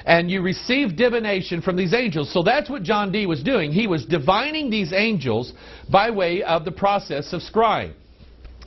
and you receive divination from these angels. So that's what John Dee was doing. He was divining these angels by way of the process of scrying.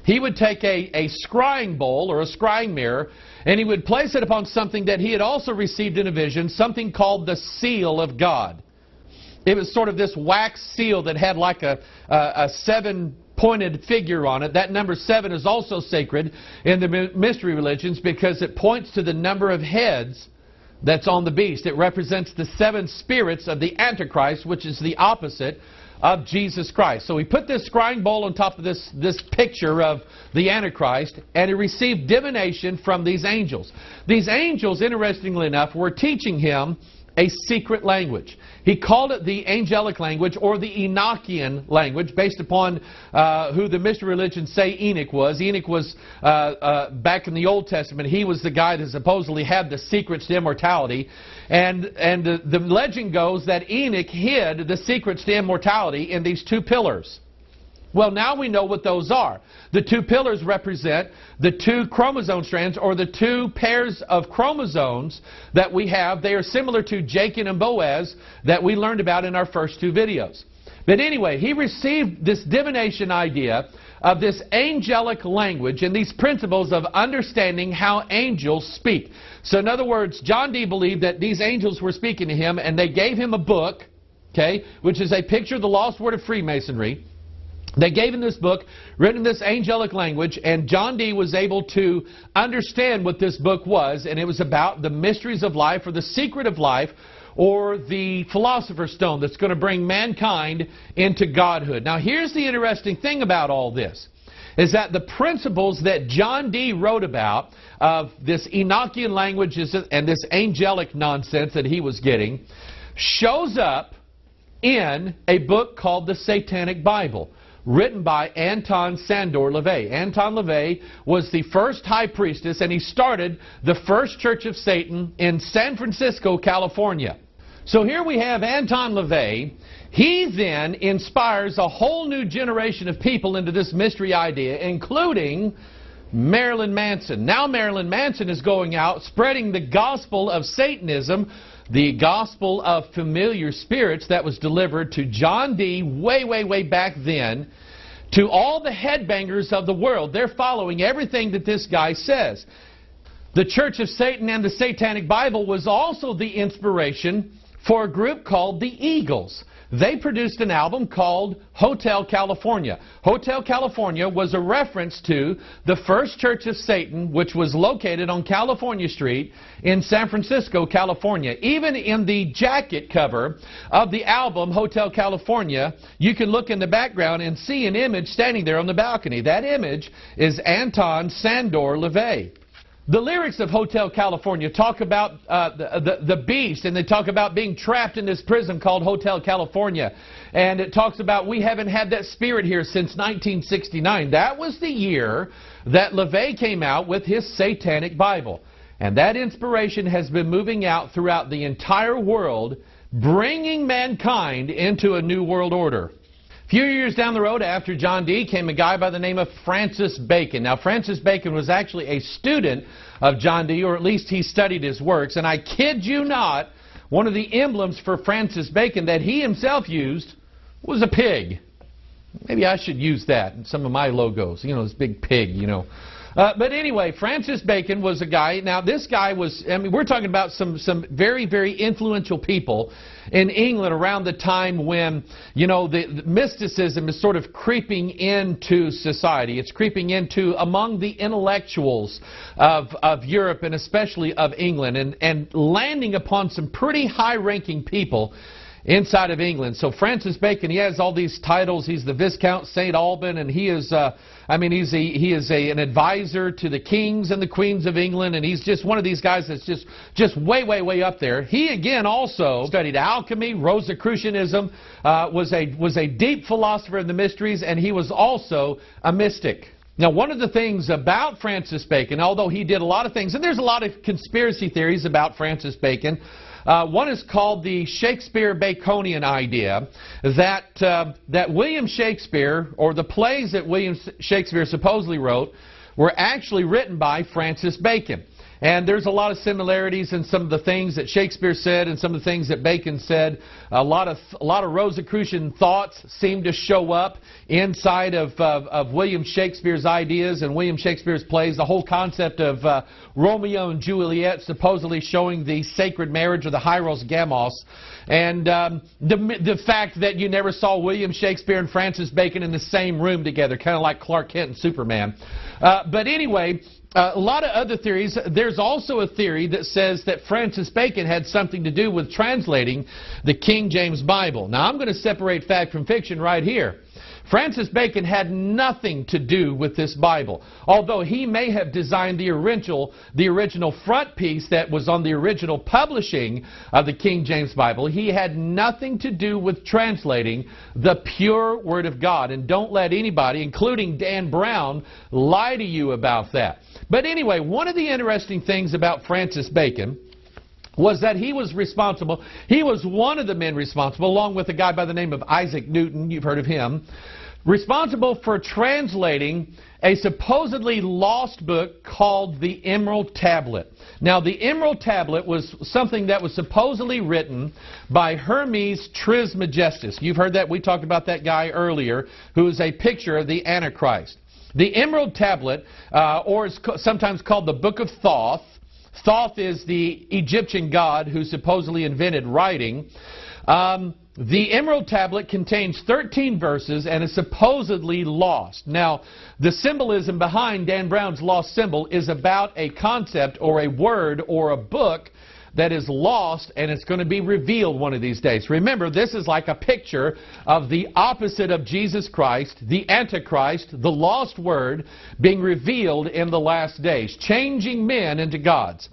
He would take a scrying bowl or a scrying mirror, and he would place it upon something that he had also received in a vision, something called the seal of God. It was sort of this wax seal that had like a 7-pointed figure on it. That number 7 is also sacred in the mystery religions because it points to the number of heads that's on the beast. It represents the 7 spirits of the Antichrist, which is the opposite of Jesus Christ. So he put this scrying bowl on top of this picture of the Antichrist, and he received divination from these angels. These angels, interestingly enough, were teaching him a secret language. He called it the angelic language or the Enochian language, based upon who the mystery religions say Enoch was. Enoch was, back in the Old Testament, he was the guy that supposedly had the secrets to immortality. And the legend goes that Enoch hid the secrets to immortality in these 2 pillars. Well, now we know what those are. The 2 pillars represent the 2 chromosome strands, or the 2 pairs of chromosomes that we have. They are similar to Jacob and Boaz that we learned about in our first 2 videos. But anyway, he received this divination idea of this angelic language and these principles of understanding how angels speak. So in other words, John Dee believed that these angels were speaking to him, and they gave him a book, okay, which is a picture of the lost word of Freemasonry. They gave him this book, written in this angelic language, and John Dee was able to understand what this book was, and it was about the mysteries of life, or the secret of life, or the Philosopher's Stone that's going to bring mankind into godhood. Now here's the interesting thing about all this, is that the principles that John Dee wrote about of this Enochian language and this angelic nonsense that he was getting shows up in a book called the Satanic Bible, written by Anton Szandor LaVey. Anton LaVey was the first high priestess, and he started the first Church of Satan in San Francisco, California. So here we have Anton LaVey. He then inspires a whole new generation of people into this mystery idea, including Marilyn Manson. Now Marilyn Manson is going out spreading the gospel of Satanism, the gospel of familiar spirits that was delivered to John Dee way back then, to all the headbangers of the world. They're following everything that this guy says. The Church of Satan and the Satanic Bible was also the inspiration for a group called the Eagles. They produced an album called Hotel California. Hotel California was a reference to the first Church of Satan, which was located on California Street in San Francisco, California. Even in the jacket cover of the album Hotel California, you can look in the background and see an image standing there on the balcony. That image is Anton Szandor LaVey. The lyrics of Hotel California talk about the beast, and they talk about being trapped in this prison called Hotel California. And it talks about we haven't had that spirit here since 1969. That was the year that LaVey came out with his Satanic Bible. And that inspiration has been moving out throughout the entire world, bringing mankind into a new world order. A few years down the road after John Dee came a guy by the name of Francis Bacon. Now Francis Bacon was actually a student of John Dee, or at least he studied his works. And I kid you not, one of the emblems for Francis Bacon that he himself used was a pig. Maybe I should use that in some of my logos. You know, this big pig, you know. But anyway, Francis Bacon was a guy. Now this guy was, I mean, we're talking about some very influential people in England around the time when, you know, the mysticism is sort of creeping into society. It's creeping into among the intellectuals of Europe, and especially of England, and landing upon some pretty high-ranking people inside of England. So Francis Bacon, he has all these titles. He's the Viscount St. Alban, and he is, he is an advisor to the kings and the queens of England, and he's just one of these guys that's just way up there. He again also studied alchemy, Rosicrucianism, was a deep philosopher of the mysteries, and he was also a mystic. Now, one of the things about Francis Bacon, although he did a lot of things, and there's a lot of conspiracy theories about Francis Bacon. One is called the Shakespeare-Baconian idea, that William Shakespeare, or the plays that William Shakespeare supposedly wrote, were actually written by Francis Bacon. And there's a lot of similarities in some of the things that Shakespeare said and some of the things that Bacon said. A lot of Rosicrucian thoughts seem to show up inside of William Shakespeare's ideas and William Shakespeare's plays. The whole concept of Romeo and Juliet supposedly showing the sacred marriage or the Hieros Gamos. And the fact that you never saw William Shakespeare and Francis Bacon in the same room together, kind of like Clark Kent and Superman. But anyway, a lot of other theories. There's also a theory that says that Francis Bacon had something to do with translating the King James Bible. Now, I'm going to separate fact from fiction right here. Francis Bacon had nothing to do with this Bible. Although he may have designed the original front piece that was on the original publishing of the King James Bible, he had nothing to do with translating the pure Word of God. And don't let anybody, including Dan Brown, lie to you about that. But anyway, one of the interesting things about Francis Bacon was that he was responsible. He was one of the men responsible, along with a guy by the name of Isaac Newton, you've heard of him, responsible for translating a supposedly lost book called the Emerald Tablet. Now, the Emerald Tablet was something that was supposedly written by Hermes Trismegistus. You've heard that. We talked about that guy earlier, who is a picture of the Antichrist. The Emerald Tablet, or is sometimes called the Book of Thoth. Thoth is the Egyptian god who supposedly invented writing. The Emerald Tablet contains 13 verses and is supposedly lost. Now, the symbolism behind Dan Brown's lost symbol is about a concept or a word or a book that is lost, and it's going to be revealed one of these days. Remember, this is like a picture of the opposite of Jesus Christ, the Antichrist, the lost word, being revealed in the last days, changing men into gods.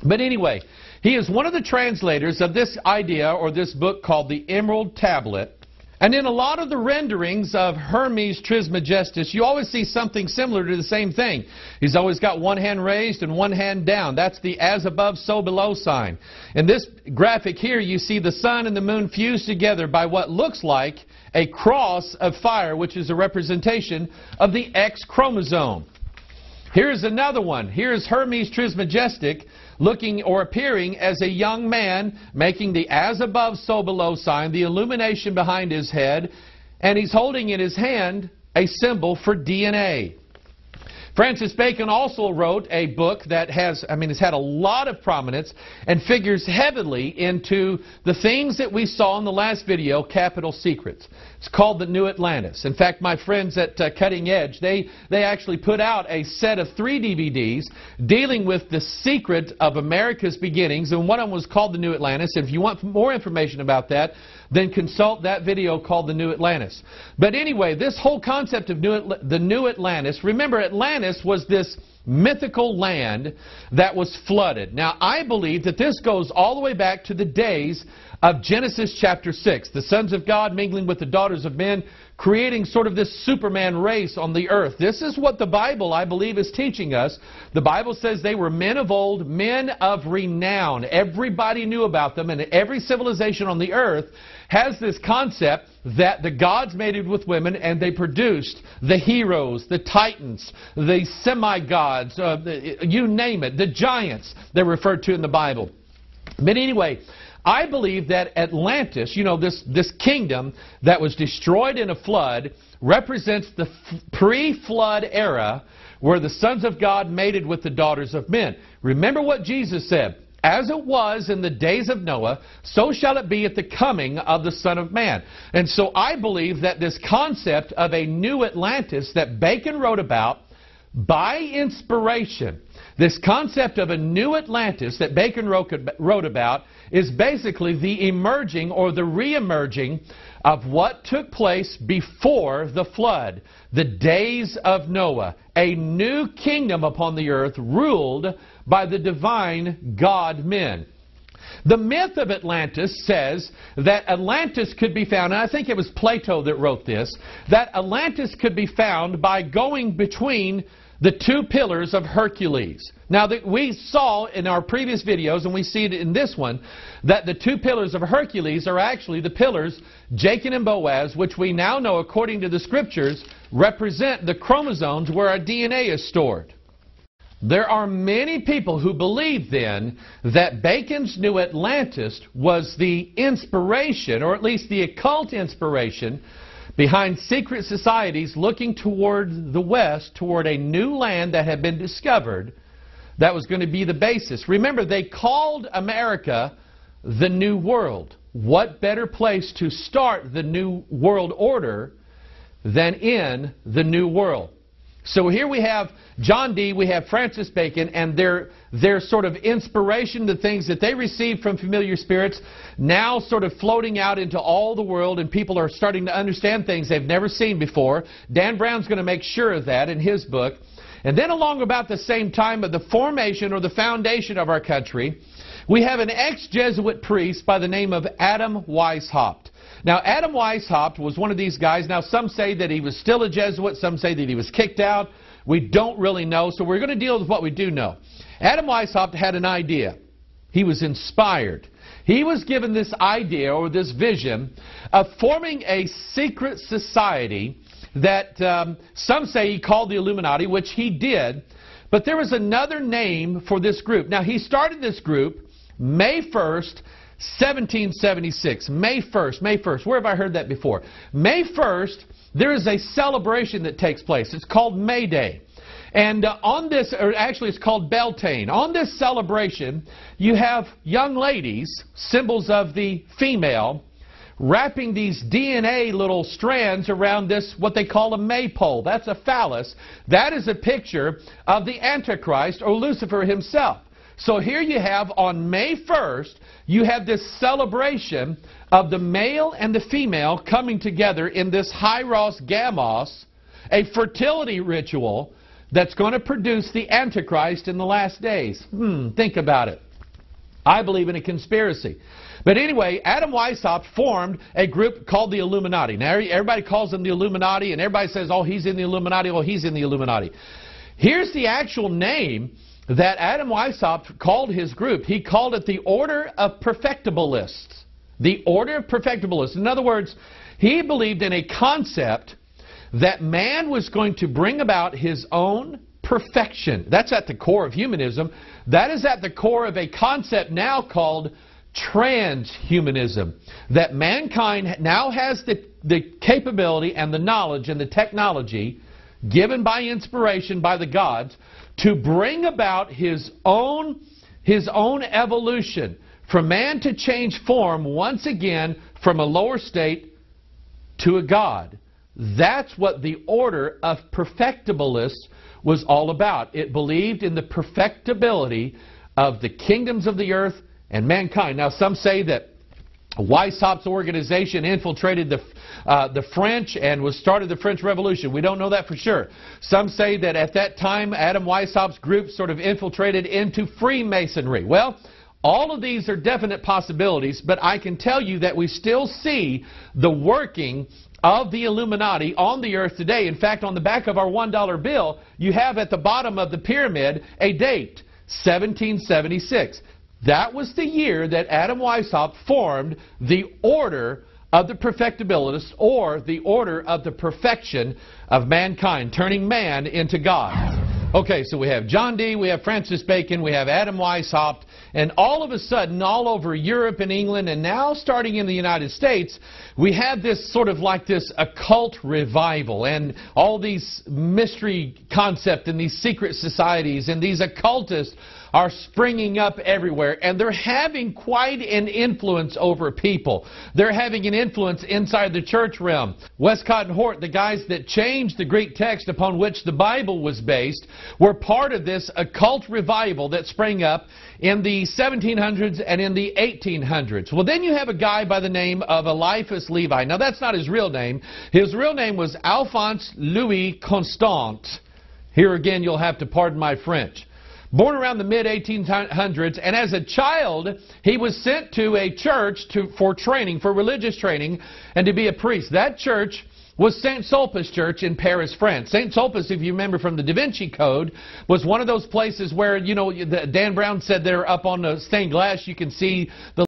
But anyway, he is one of the translators of this idea or this book called the Emerald Tablet. And in a lot of the renderings of Hermes Trismegistus, you always see something similar to the same thing. He's always got one hand raised and one hand down. That's the as above, so below sign. In this graphic here, you see the sun and the moon fused together by what looks like a cross of fire, which is a representation of the X chromosome. Here's another one. Here's Hermes Trismegistus looking or appearing as a young man, making the as above, so below sign, the illumination behind his head, and he's holding in his hand a symbol for DNA. Francis Bacon also wrote a book that has had a lot of prominence and figures heavily into the things that we saw in the last video, Capital Secrets. It's called The New Atlantis. In fact, my friends at Cutting Edge, they actually put out a set of 3 DVDs dealing with the secret of America's beginnings, and one of them was called The New Atlantis. If you want more information about that, then consult that video called The New Atlantis. But anyway, this whole concept of the New Atlantis, remember Atlantis was this mythical land that was flooded. Now, I believe that this goes all the way back to the days of Genesis chapter 6. The sons of God mingling with the daughters of men, creating sort of this Superman race on the earth. This is what the Bible, I believe, is teaching us. The Bible says they were men of old, men of renown. Everybody knew about them, and every civilization on the earth has this concept that the gods mated with women and they produced the heroes, the titans, the semi-gods, you name it, the giants they're referred to in the Bible. But anyway, I believe that Atlantis, you know, this kingdom that was destroyed in a flood, represents the pre-flood era where the sons of God mated with the daughters of men. Remember what Jesus said. As it was in the days of Noah, so shall it be at the coming of the Son of Man. And so I believe that this concept of a new Atlantis that Bacon wrote about by inspiration, this concept of a new Atlantis that Bacon wrote about is basically the emerging or the re-emerging of what took place before the flood, the days of Noah, a new kingdom upon the earth ruled by the divine God men. The myth of Atlantis says that Atlantis could be found, and I think it was Plato that wrote this, that Atlantis could be found by going between the 2 pillars of Hercules. Now, we saw in our previous videos, and we see it in this one, that the 2 pillars of Hercules are actually the pillars, Jachin and Boaz, which we now know, according to the Scriptures, represent the chromosomes where our DNA is stored. There are many people who believe then that Bacon's New Atlantis was the inspiration, or at least the occult inspiration, behind secret societies looking toward the West, toward a new land that had been discovered that was going to be the basis. Remember, they called America the New World. What better place to start the New World Order than in the New World? So here we have John Dee, we have Francis Bacon, and their sort of inspiration, the things that they received from familiar spirits, now sort of floating out into all the world, and people are starting to understand things they've never seen before. Dan Brown's going to make sure of that in his book. And then along about the same time of the formation or the foundation of our country, we have an ex-Jesuit priest by the name of Adam Weishaupt. Now, Adam Weishaupt was one of these guys. Now, some say that he was still a Jesuit. Some say that he was kicked out. We don't really know, so we're going to deal with what we do know. Adam Weishaupt had an idea. He was inspired. He was given this idea or this vision of forming a secret society that some say he called the Illuminati, which he did. But there was another name for this group. Now, he started this group May 1st, 1776. May 1st. Where have I heard that before? May 1st, there is a celebration that takes place. It's called May Day. And on this, or actually it's called Beltane. On this celebration, you have young ladies, symbols of the female, wrapping these DNA little strands around this, what they call a maypole. That's a phallus. That is a picture of the Antichrist or Lucifer himself. So here you have on May 1st, you have this celebration of the male and the female coming together in this Hieros Gamos, a fertility ritual that's going to produce the Antichrist in the last days. Think about it. I believe in a conspiracy. But anyway, Adam Weishaupt formed a group called the Illuminati. Now, everybody calls them the Illuminati, and everybody says, oh, he's in the Illuminati, oh, he's in the Illuminati. Here's the actual name that Adam Weishaupt called his group. He called it the Order of Perfectibilists. The Order of Perfectibilists. In other words, he believed in a concept that man was going to bring about his own perfection. That's at the core of humanism. That is at the core of a concept now called transhumanism. That mankind now has the capability and the knowledge and the technology given by inspiration by the gods to bring about his own evolution, for man to change form once again from a lower state to a god. That's what the Order of Perfectibilists was all about. It believed in the perfectibility of the kingdoms of the earth and mankind. Now, some say that Weishaupt's organization infiltrated the French and started the French Revolution. We don't know that for sure. Some say that at that time, Adam Weishaupt's group sort of infiltrated into Freemasonry. Well, all of these are definite possibilities, but I can tell you that we still see the working of the Illuminati on the earth today. In fact, on the back of our $1 bill, you have at the bottom of the pyramid a date, 1776. That was the year that Adam Weishaupt formed the Order of the Perfectibilists, or the Order of the Perfection of Mankind, turning man into God. Okay, so we have John Dee, we have Francis Bacon, we have Adam Weishaupt, and all of a sudden, all over Europe and England, and now starting in the United States, we have this sort of like this occult revival, and all these mystery concepts and these secret societies and these occultists are springing up everywhere, and they're having quite an influence over people. They're having an influence inside the church realm. Westcott and Hort, the guys that changed the Greek text upon which the Bible was based, were part of this occult revival that sprang up in the 1700s and in the 1800s. Well, then you have a guy by the name of Eliphas Levi. Now, that's not his real name. His real name was Alphonse Louis Constant. Here again, you'll have to pardon my French. Born around the mid-1800s, and as a child, he was sent to a church for training, for religious training, and to be a priest. That church was St. Sulpice Church in Paris, France. St. Sulpice, if you remember from the Da Vinci Code, was one of those places where, you know, Dan Brown said they're up on the stained glass, you can see the